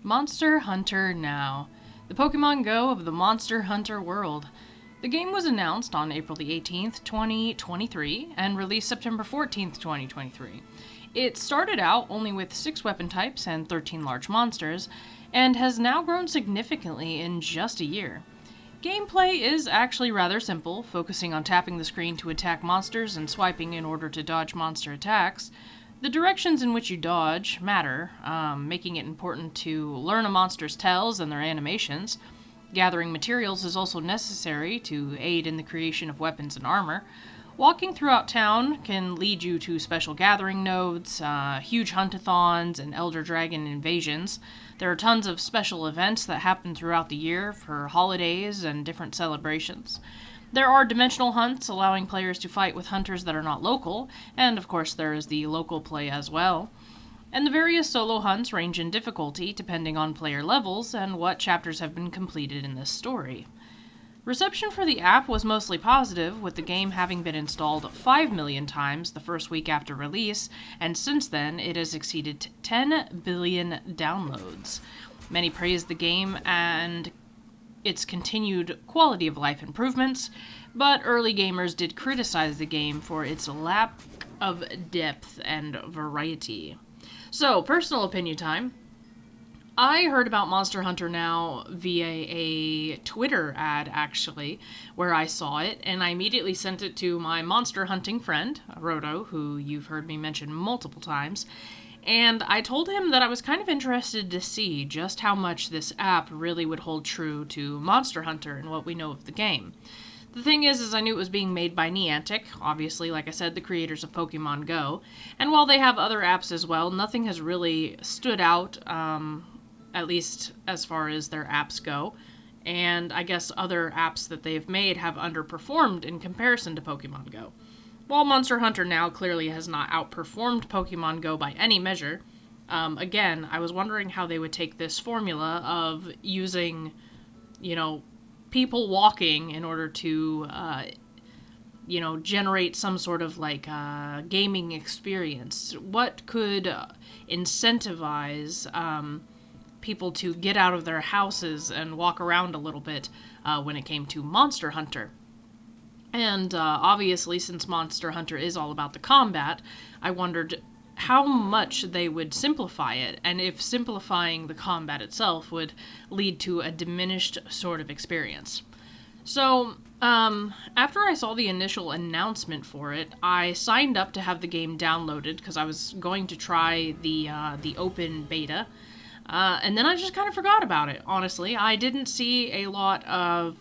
Monster Hunter Now, the Pokemon Go of the Monster Hunter world. The game was announced on April the 18th, 2023, and released September 14th, 2023. It started out only with 6 weapon types and 13 large monsters, and has now grown significantly in just a year. Gameplay is actually rather simple, focusing on tapping the screen to attack monsters and swiping in order to dodge monster attacks. The directions in which you dodge matter, making it important to learn a monster's tells and their animations. Gathering materials is also necessary to aid in the creation of weapons and armor. Walking throughout town can lead you to special gathering nodes, huge huntathons, and elder dragon invasions. There are tons of special events that happen throughout the year for holidays and different celebrations. There are dimensional hunts, allowing players to fight with hunters that are not local, and of course there is the local play as well. And the various solo hunts range in difficulty depending on player levels and what chapters have been completed in this story. Reception for the app was mostly positive, with the game having been installed 5 million times the first week after release, and since then it has exceeded 10 billion downloads. Many praised the game and its continued quality of life improvements, but early gamers did criticize the game for its lack of depth and variety. So, personal opinion time. I heard about Monster Hunter Now via a Twitter ad, actually, where I saw it, and I immediately sent it to my monster hunting friend, Roto, who you've heard me mention multiple times, and I told him that I was kind of interested to see just how much this app really would hold true to Monster Hunter and what we know of the game. The thing is I knew it was being made by Niantic, obviously, like I said, the creators of Pokemon Go, and while they have other apps as well, nothing has really stood out, at least as far as their apps go, and I guess other apps that they've made have underperformed in comparison to Pokemon Go. While Monster Hunter Now clearly has not outperformed Pokemon Go by any measure, again, I was wondering how they would take this formula of using, people walking in order to, generate some sort of gaming experience. What could incentivize people to get out of their houses and walk around a little bit when it came to Monster Hunter? And obviously, since Monster Hunter is all about the combat, I wondered how much they would simplify it, and if simplifying the combat itself would lead to a diminished sort of experience. So, after I saw the initial announcement for it, I signed up to have the game downloaded because I was going to try the open beta. And then I just kind of forgot about it, honestly. I didn't see a lot of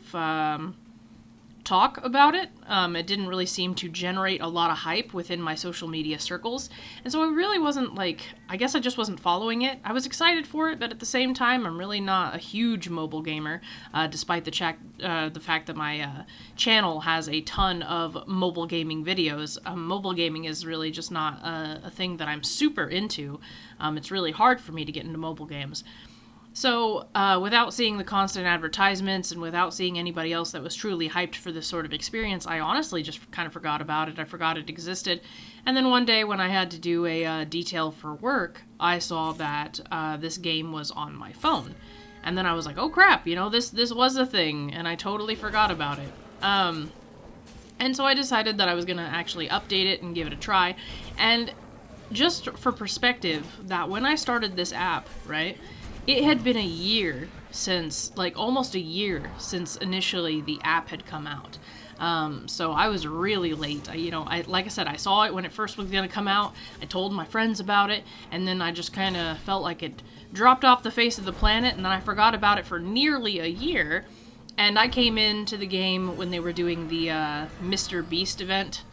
talk about it. It didn't really seem to generate a lot of hype within my social media circles, and so I really wasn't I guess I just wasn't following it. I was excited for it, but at the same time, I'm really not a huge mobile gamer, despite the fact that my channel has a ton of mobile gaming videos. Mobile gaming is really just not a thing that I'm super into. It's really hard for me to get into mobile games. So, without seeing the constant advertisements and without seeing anybody else that was truly hyped for this sort of experience, I honestly just kind of forgot about it. I forgot it existed. And then one day when I had to do a detail for work, I saw that this game was on my phone. And then I was like, oh crap, this was a thing, and I totally forgot about it. And so I decided that I was going to actually update it and give it a try. And just for perspective, that when I started this app, right, it had been a year since, almost a year since initially the app had come out. So I was really late. Like I said, I saw it when it first was going to come out. I told my friends about it, and then I just kind of felt like it dropped off the face of the planet, and then I forgot about it for nearly a year. And I came into the game when they were doing the Mr. Beast event,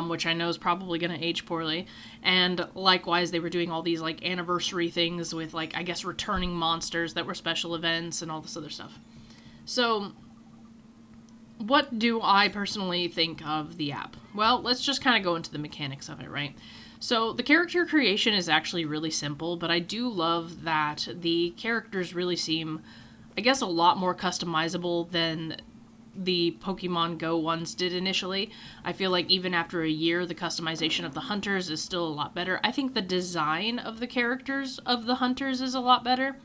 which I know is probably going to age poorly. And likewise, they were doing all these anniversary things with I guess returning monsters that were special events and all this other stuff. So, what do I personally think of the app? Well, let's just kind of go into the mechanics of it, right? So, the character creation is actually really simple, but I do love that the characters really seem, I guess, a lot more customizable than the Pokemon Go ones did initially. I feel like even after a year, the customization of the hunters is still a lot better. I think the design of the characters of the hunters is a lot better.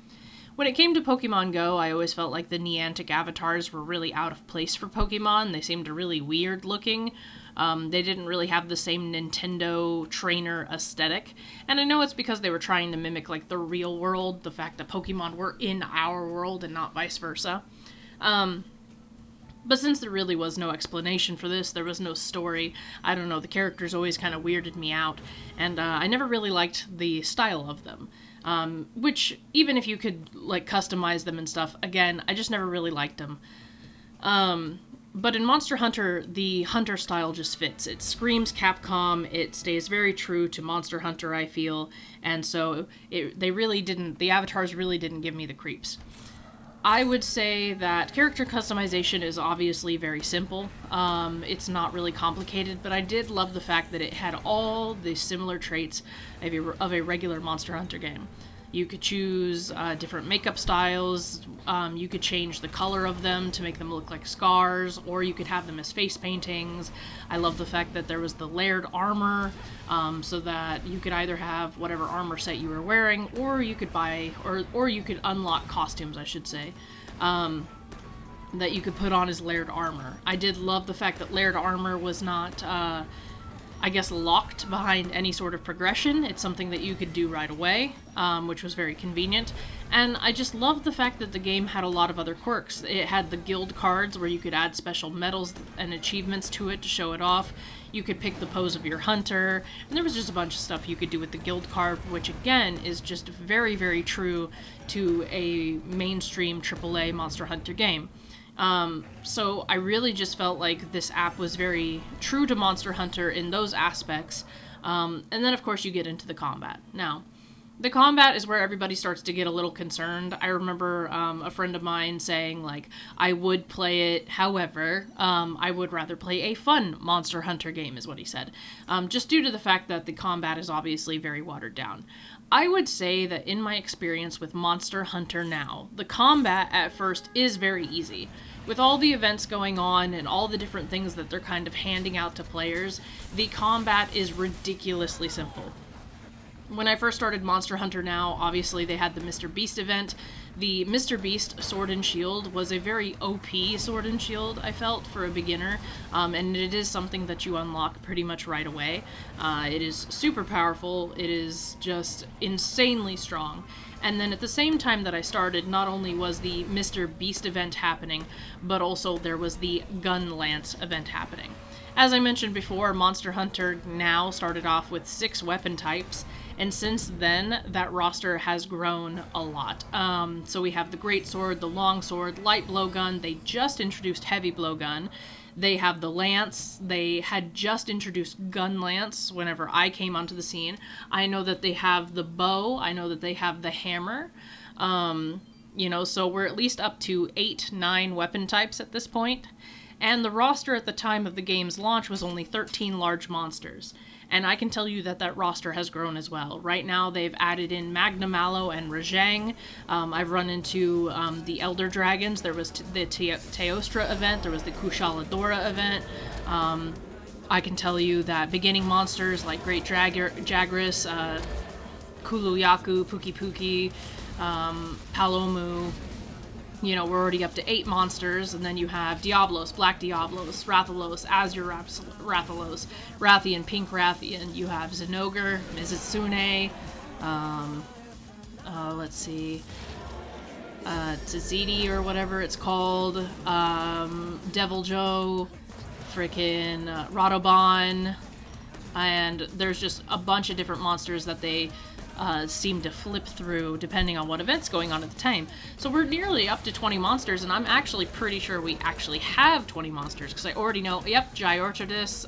When it came to Pokemon Go, I always felt like the Niantic avatars were really out of place for Pokemon. They seemed really weird looking. They didn't really have the same Nintendo trainer aesthetic. And I know it's because they were trying to mimic like the real world, the fact that Pokemon were in our world and not vice versa. But since there really was no explanation for this, there was no story, I don't know, the characters always kind of weirded me out, and I never really liked the style of them. Which, even if you could, like, customize them and stuff, again, I just never really liked them. But in Monster Hunter, the Hunter style just fits. It screams Capcom, it stays very true to Monster Hunter, I feel, and so the avatars really didn't give me the creeps. I would say that character customization is obviously very simple. It's not really complicated, but I did love the fact that it had all the similar traits of a regular Monster Hunter game. You could choose different makeup styles, you could change the color of them to make them look like scars, or you could have them as face paintings. I love the fact that there was the layered armor, so that you could either have whatever armor set you were wearing, or you could buy, or you could unlock costumes, I should say, that you could put on as layered armor. I did love the fact that layered armor was not, locked behind any sort of progression. It's something that you could do right away, which was very convenient. And I just loved the fact that the game had a lot of other quirks. It had the guild cards where you could add special medals and achievements to it to show it off. You could pick the pose of your hunter, and there was just a bunch of stuff you could do with the guild card, which again is just very, very true to a mainstream AAA Monster Hunter game. So I really just felt like this app was very true to Monster Hunter in those aspects. And then, of course, you get into the combat. Now, the combat is where everybody starts to get a little concerned. I remember a friend of mine saying, like, I would play it, however, I would rather play a fun Monster Hunter game, is what he said. Just due to the fact that the combat is obviously very watered down. I would say that in my experience with Monster Hunter now, the combat at first is very easy. With all the events going on and all the different things that they're kind of handing out to players, the combat is ridiculously simple. When I first started Monster Hunter Now, obviously they had the Mr. Beast event. The Mr. Beast Sword and Shield was a very OP Sword and Shield, I felt, for a beginner, and it is something that you unlock pretty much right away. It is super powerful, it is just insanely strong. And then at the same time that I started, not only was the Mr. Beast event happening, but also there was the Gun Lance event happening. As I mentioned before, Monster Hunter Now started off with 6 weapon types, and since then, that roster has grown a lot. So we have the Great Sword, the Long Sword, Light Blowgun. They just introduced Heavy Blowgun. They have the Lance. They had just introduced Gun Lance whenever I came onto the scene. I know that they have the bow. I know that they have the hammer. So we're at least up to 8, 9 weapon types at this point. And the roster at the time of the game's launch was only 13 large monsters. And I can tell you that that roster has grown as well. Right now, they've added in Magna Mallow and Rajang. I've run into the Elder Dragons. There was the Teostra event. There was the Kushaladora event. I can tell you that beginning monsters like Great Jagras, Kuluyaku, Puki Puki, Palomu, we're already up to 8 monsters, and then you have Diablos, Black Diablos, Rathalos, Azure Rathalos, Rathian, Pink Rathian, you have Zenogre, Mizitsune, Tazidi or whatever it's called, Devil Joe, frickin' Radobon, and there's just a bunch of different monsters that they seem to flip through depending on what event's going on at the time. So we're nearly up to 20 monsters, and I'm actually pretty sure we actually have 20 monsters, because I already know, Gyartodus,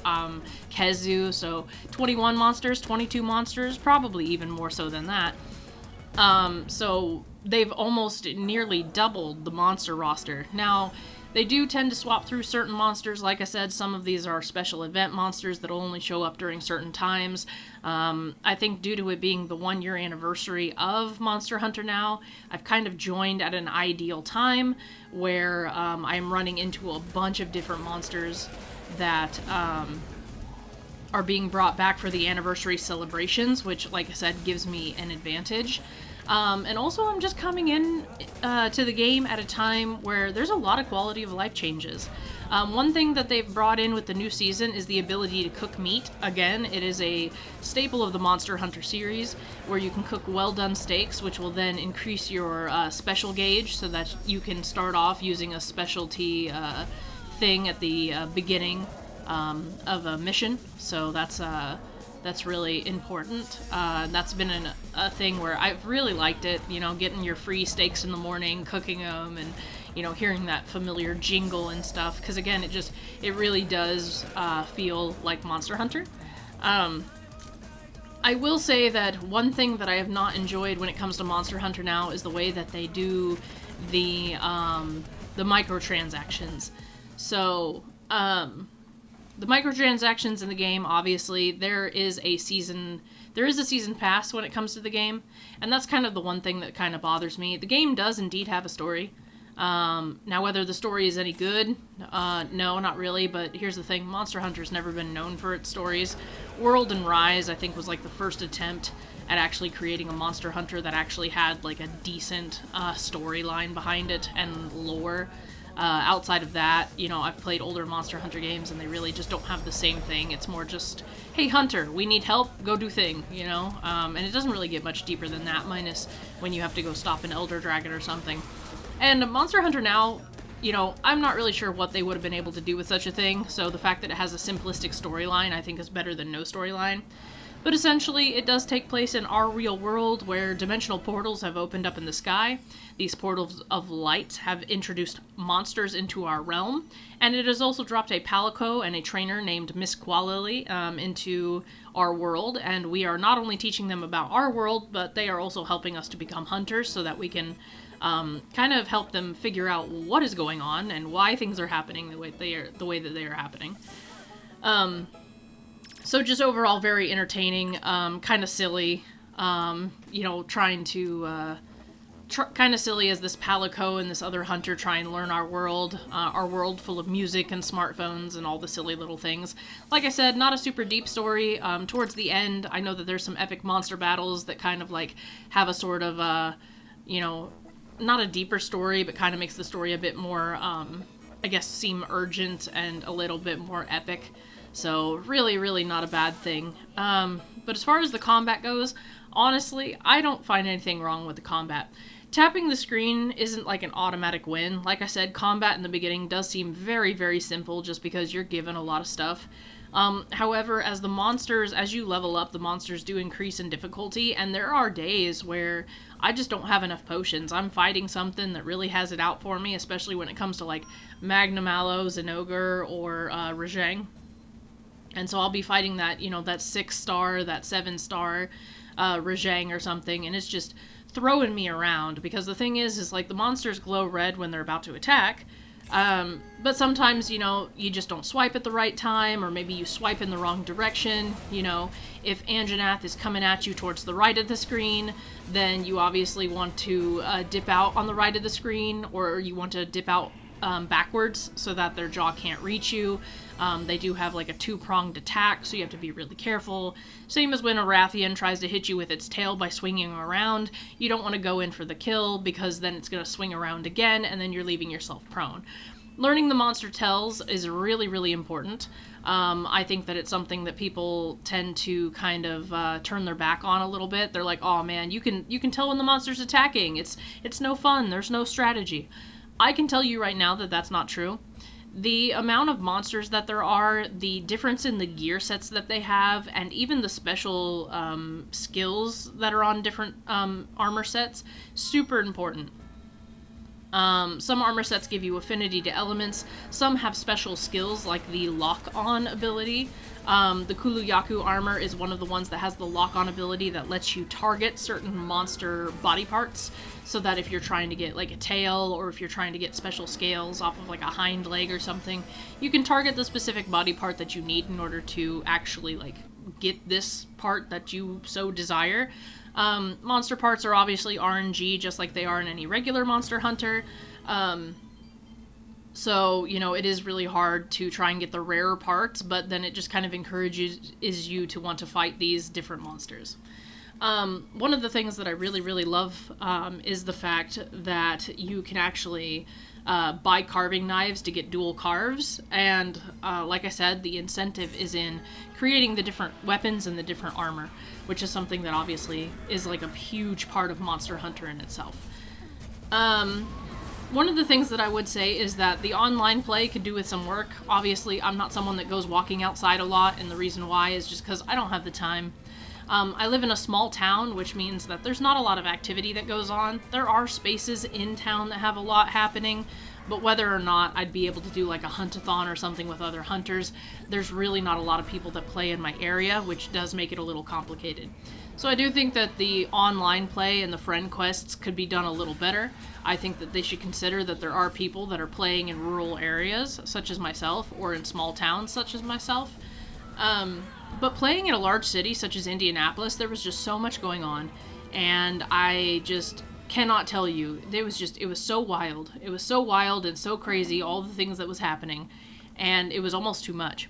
Kezu, so 21 monsters, 22 monsters, probably even more so than that. So they've almost nearly doubled the monster roster. Now, they do tend to swap through certain monsters. Like I said, some of these are special event monsters that will only show up during certain times. I think due to it being the 1-year anniversary of Monster Hunter Now, I've kind of joined at an ideal time where I'm running into a bunch of different monsters that are being brought back for the anniversary celebrations, which, like I said, gives me an advantage. And also, I'm just coming in to the game at a time where there's a lot of quality of life changes. One thing that they've brought in with the new season is the ability to cook meat. Again, it is a staple of the Monster Hunter series, where you can cook well-done steaks, which will then increase your special gauge so that you can start off using a specialty thing at the beginning of a mission. So that's really important. That's been a thing where I've really liked it, getting your free steaks in the morning, cooking them, and, hearing that familiar jingle and stuff. Because again, it really does feel like Monster Hunter. I will say that one thing that I have not enjoyed when it comes to Monster Hunter now is the way that they do the microtransactions. So, the microtransactions in the game, obviously, there is a season pass when it comes to the game, and that's kind of the one thing that kind of bothers me. The game does indeed have a story. Now, whether the story is any good, no, not really, but here's the thing, Monster Hunter's never been known for its stories. World and Rise, I think, was like the first attempt at actually creating a Monster Hunter that actually had like a decent storyline behind it and lore. Outside of that, I've played older Monster Hunter games and they really just don't have the same thing. It's more just, hey Hunter, we need help, go do thing, and it doesn't really get much deeper than that, minus when you have to go stop an Elder Dragon or something. And Monster Hunter now, I'm not really sure what they would have been able to do with such a thing, so the fact that it has a simplistic storyline I think is better than no storyline. But essentially, it does take place in our real world, where dimensional portals have opened up in the sky. These portals of light have introduced monsters into our realm, and it has also dropped a palico and a trainer named Miss Qualily into our world, and we are not only teaching them about our world, but they are also helping us to become hunters so that we can kind of help them figure out what is going on and why things are happening the way that they are happening. So just overall very entertaining, kind of silly, trying to, kind of silly as this Palico and this other hunter try and learn our world full of music and smartphones and all the silly little things. Like I said, not a super deep story. Towards the end, I know that there's some epic monster battles that kind of like have a sort of, not a deeper story, but kind of makes the story a bit more, I guess, seem urgent and a little bit more epic. So really, really not a bad thing. But as far as the combat goes, honestly, I don't find anything wrong with the combat. Tapping the screen isn't like an automatic win. Like I said, combat in the beginning does seem very, very simple just because you're given a lot of stuff. However, as you level up, the monsters do increase in difficulty, and there are days where I just don't have enough potions. I'm fighting something that really has it out for me, especially when it comes to like Magna Mallow, Zenogre, or Rajang. And so I'll be fighting that, that 6-star, that 7-star Rajang or something, and it's just throwing me around, because the thing is like the monsters glow red when they're about to attack, but sometimes, you just don't swipe at the right time, or maybe you swipe in the wrong direction. If Anjanath is coming at you towards the right of the screen, then you obviously want to dip out on the right of the screen, or you want to dip out backwards so that their jaw can't reach you. They do have like a 2-pronged attack, so you have to be really careful. Same as when a Rathian tries to hit you with its tail by swinging around. You don't want to go in for the kill, because then it's going to swing around again, and then you're leaving yourself prone. Learning the monster tells is really, really important. I think that it's something that people tend to kind of turn their back on a little bit. They're like, oh man, you can tell when the monster's attacking. It's no fun. There's no strategy. I can tell you right now that that's not true. The amount of monsters that there are, the difference in the gear sets that they have, and even the special skills that are on different armor sets, super important. Some armor sets give you affinity to elements. Some have special skills like the lock-on ability. The Kuluyaku armor is one of the ones that has the lock-on ability that lets you target certain monster body parts, so that if you're trying to get like a tail, or if you're trying to get special scales off of like a hind leg or something, you can target the specific body part that you need in order to actually like get this part that you so desire. Monster parts are obviously RNG, just like they are in any regular Monster Hunter. So, it is really hard to try and get the rarer parts, but then it just kind of encourages you to want to fight these different monsters. One of the things that I really, really love is the fact that you can actually buy carving knives to get dual carves. And like I said, the incentive is in creating the different weapons and the different armor, which is something that obviously is like a huge part of Monster Hunter in itself. One of the things that I would say is that the online play could do with some work. Obviously, I'm not someone that goes walking outside a lot, and the reason why is just because I don't have the time. I live in a small town, which means that there's not a lot of activity that goes on. There are spaces in town that have a lot happening, but whether or not I'd be able to do like a hunt-a-thon or something with other hunters, there's really not a lot of people that play in my area, which does make it a little complicated. So I do think that the online play and the friend quests could be done a little better. I think that they should consider that there are people that are playing in rural areas, such as myself, or in small towns, such as myself. But playing in a large city, such as Indianapolis, there was just so much going on, and I just cannot tell you. It was so wild. It was so wild and so crazy, all the things that was happening, and it was almost too much.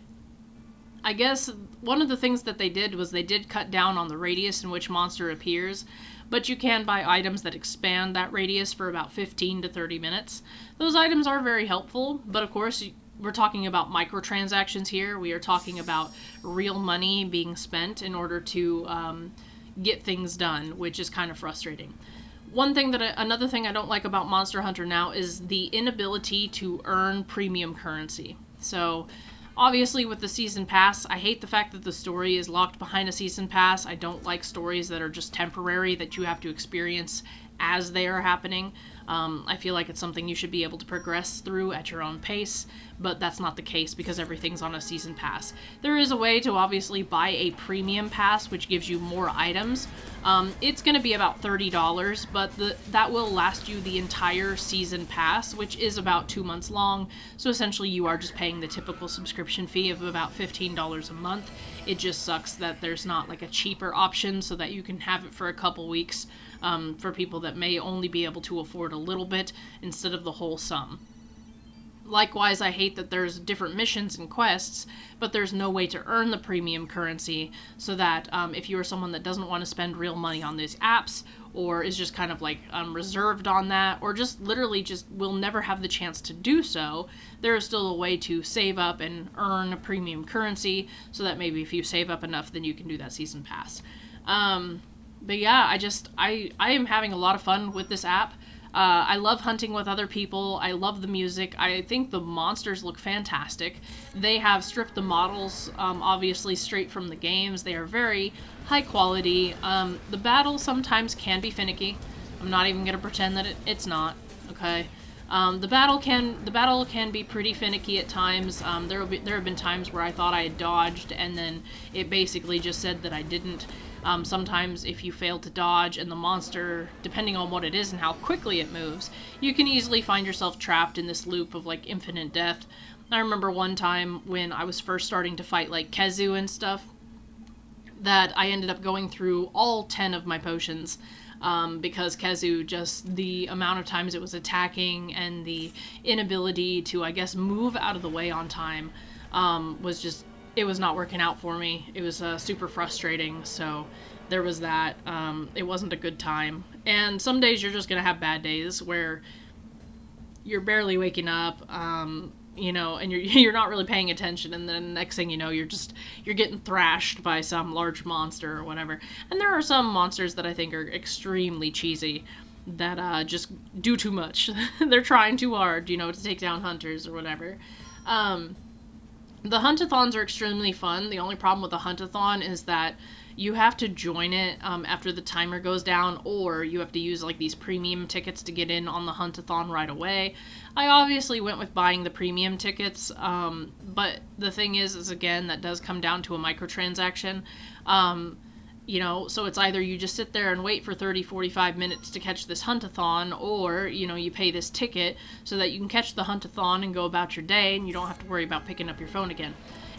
I guess one of the things that they did was they did cut down on the radius in which monster appears, but you can buy items that expand that radius for about 15 to 30 minutes. Those items are very helpful, but of course, we're talking about microtransactions here. We are talking about real money being spent in order to get things done, which is kind of frustrating. Another thing I don't like about Monster Hunter now is the inability to earn premium currency. So, obviously, with the season pass, I hate the fact that the story is locked behind a season pass. I don't like stories that are just temporary, that you have to experience as they are happening. I feel like it's something you should be able to progress through at your own pace, but that's not the case because everything's on a season pass. There is a way to obviously buy a premium pass, which gives you more items. It's going to be about $30, but that will last you the entire season pass, which is about 2 months long. So essentially you are just paying the typical subscription fee of about $15 a month. It just sucks that there's not like a cheaper option so that you can have it for a couple weeks for people that may only be able to afford a little bit instead of the whole sum. Likewise, I hate that there's different missions and quests, but there's no way to earn the premium currency, so that if you are someone that doesn't want to spend real money on these apps, or is just kind of like reserved on that, or just literally just will never have the chance to do so, there is still a way to save up and earn a premium currency, so that maybe if you save up enough, then you can do that season pass. But yeah, I am having a lot of fun with this app. I love hunting with other people. I love the music. I think the monsters look fantastic. They have stripped the models, obviously, straight from the games. They are very high quality. The battle sometimes can be finicky. I'm not even going to pretend that it's not, okay? The battle can be pretty finicky at times. There have been times where I thought I had dodged, and then it basically just said that I didn't. Sometimes if you fail to dodge and the monster, depending on what it is and how quickly it moves, you can easily find yourself trapped in this loop of like infinite death. I remember one time when I was first starting to fight like Kezu and stuff, that I ended up going through all 10 of my potions because Kezu, just the amount of times it was attacking and the inability to, I guess, move out of the way on time was just... it was not working out for me. It was super frustrating, so there was that. It wasn't a good time. And some days you're just going to have bad days where you're barely waking up, and you're not really paying attention, and then next thing you know, you're getting thrashed by some large monster or whatever. And there are some monsters that I think are extremely cheesy, that just do too much. They're trying too hard, to take down hunters or whatever. The hunt-a-thons are extremely fun. The only problem with the hunt-a-thon is that you have to join it after the timer goes down, or you have to use like these premium tickets to get in on the hunt-a-thon right away. I obviously went with buying the premium tickets, but the thing is again, that does come down to a microtransaction. So it's either you just sit there and wait for 30, 45 minutes to catch this hunt-a-thon, or, you pay this ticket so that you can catch the hunt-a-thon and go about your day, and you don't have to worry about picking up your phone again.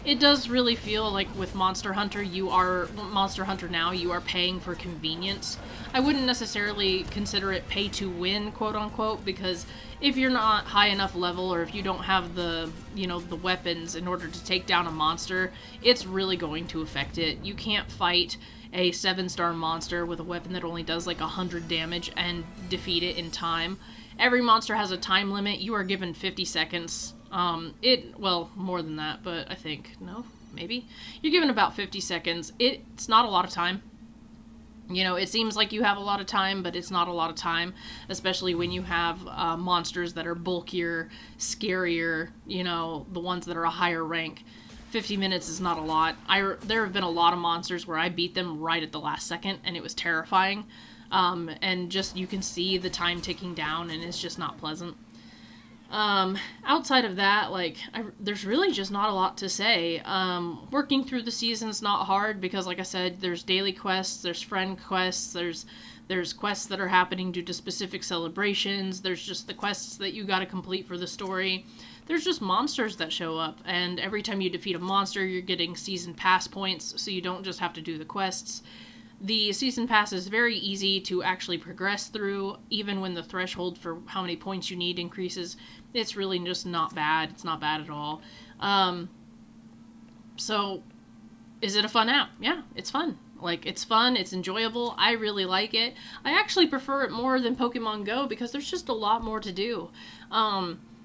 It does really feel like with Monster Hunter now, you are paying for convenience. I wouldn't necessarily consider it pay to win, quote unquote, because if you're not high enough level, or if you don't have the weapons in order to take down a monster, it's really going to affect it. You can't fight a 7-star monster with a weapon that only does like 100 damage and defeat it in time. Every monster has a time limit. You are given 50 seconds. Well, more than that, but I think, no, maybe. You're given about 50 seconds. It's not a lot of time. You know, it seems like you have a lot of time, but it's not a lot of time, especially when you have monsters that are bulkier, scarier, you know, the ones that are a higher rank. 50 minutes is not a lot. There have been a lot of monsters where I beat them right at the last second, and it was terrifying. And just, you can see the time ticking down, and it's just not pleasant. Outside of that, like, there's really just not a lot to say. Working through the season's not hard because, like I said, there's daily quests, there's friend quests, there's quests that are happening due to specific celebrations, there's just the quests that you gotta complete for the story. There's just monsters that show up, and every time you defeat a monster, you're getting season pass points, so you don't just have to do the quests. The season pass is very easy to actually progress through, even when the threshold for how many points you need increases. It's really just not bad. It's not bad at all. So, is it a fun app? Yeah, it's fun. Like, it's fun, it's enjoyable, I really like it. I actually prefer it more than Pokemon Go because there's just a lot more to do.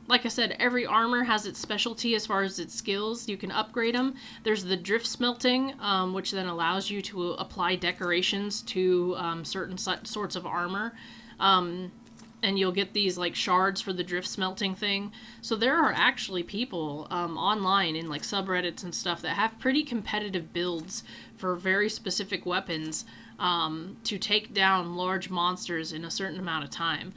Like I said, every armor has its specialty as far as its skills. You can upgrade them. There's the drift smelting, which then allows you to apply decorations to certain sorts of armor. And you'll get these like shards for the drift smelting thing. So there are actually people online in like subreddits and stuff that have pretty competitive builds for very specific weapons to take down large monsters in a certain amount of time.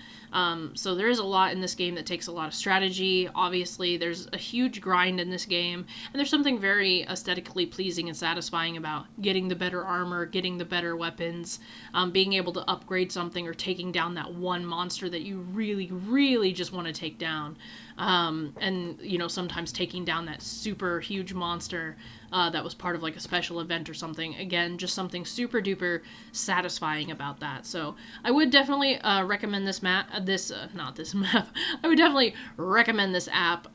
So there is a lot in this game that takes a lot of strategy. Obviously, there's a huge grind in this game, and there's something very aesthetically pleasing and satisfying about getting the better armor, getting the better weapons, being able to upgrade something or taking down that one monster that you really, really just want to take down. And, you know, sometimes taking down that super huge monster that was part of like a special event or something. Again, just something super duper satisfying about that. So I would definitely recommend this map. I would definitely recommend this app.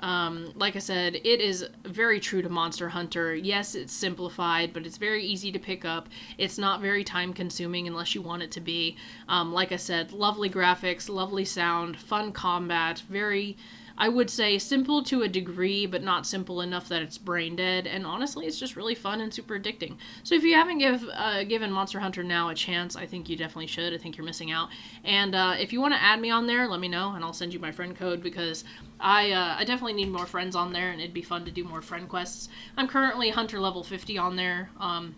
Like I said, it is very true to Monster Hunter. Yes, it's simplified, but it's very easy to pick up. It's not very time consuming unless you want it to be. Like I said, lovely graphics, lovely sound, fun combat, very, I would say, simple to a degree, but not simple enough that it's brain dead. And honestly, it's just really fun and super addicting. So if you haven't given Monster Hunter Now a chance, I think you definitely should. I think you're missing out. And if you want to add me on there, let me know, and I'll send you my friend code because I definitely need more friends on there, and it'd be fun to do more friend quests. I'm currently Hunter level 50 on there.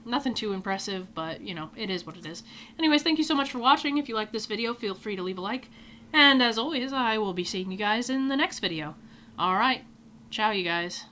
Nothing too impressive, but, you know, it is what it is. Anyways, thank you so much for watching. If you like this video, feel free to leave a like. And as always, I will be seeing you guys in the next video. Alright, ciao you guys.